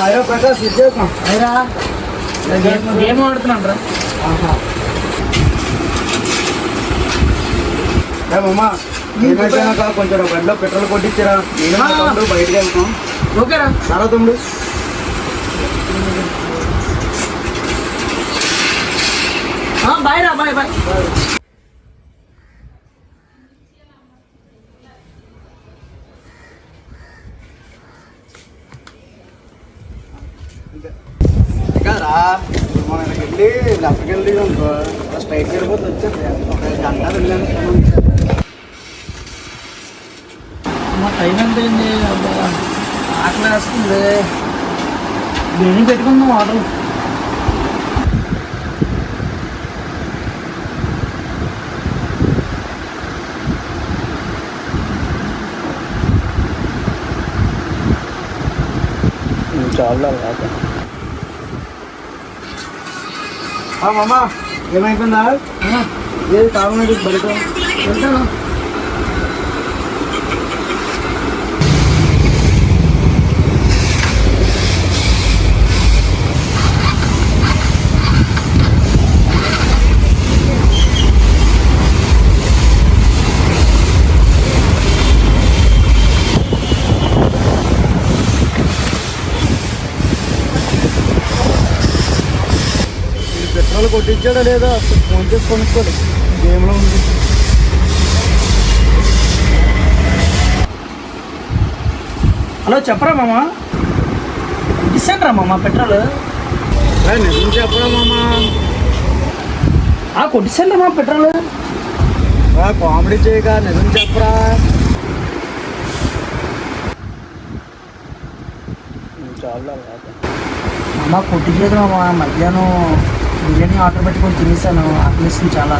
హైరా ప్రకాష్ ఇచ్చేస్తాం. హైరా గేమ్ ఆడుతున్నాను రా. ఏమమ్మా ఏమైపోయినాక కొంచెం బండిలో పెట్రోల్ కొట్టించారా? నేను బయటకు వెళ్తాం. ఓకేరా సరే తమ్ముడు. బాయ్ రా. Bye bye. రా మనకి వెళ్ళి లెఫ్ట్కి వెళ్ళి అనుకో స్ట్రైట్కి వెళ్ళిపోతే వచ్చేది. ఒక గంట వెళ్ళాను. టైం ఎంత అయింది? ఆకలి వేస్తుంది. బిర్యానీ పెట్టుకుందాం ఆర్డర్. చాలా మామ ఏమైపోయిందా? ఏది కావాలి బయట వెళ్తాను. పెట్రోల్ కొట్టించాడా లేదా ఫోన్ చేసి కొనుక్కోడు. గేమ్లో ఉంది. హలో చెప్పరా మామ? కొట్టిస్తాను రా మామ పెట్రోల్. నిజం చెప్పరా మామ? కొట్టిస్తాను రా మామ పెట్రోల్. కామెడీ చేయగా నిజం చెప్పరా? చాలా మామ కొట్టించలేదు మామ. మధ్యాహ్నం బిర్యానీ ఆర్డర్ పెట్టుకొని తినేసాను. ఆకలిస్తుంది చాలా.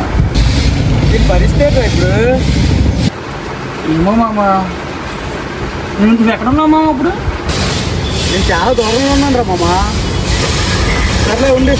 నీకు పరిస్థితి ఇప్పుడు ఏమో మామ. నువ్వు ఎక్కడ ఉన్నావు మామ ఇప్పుడు? నేను చాలా దూరంలో ఉన్నాను రా మామ. సర్లే ఉండి.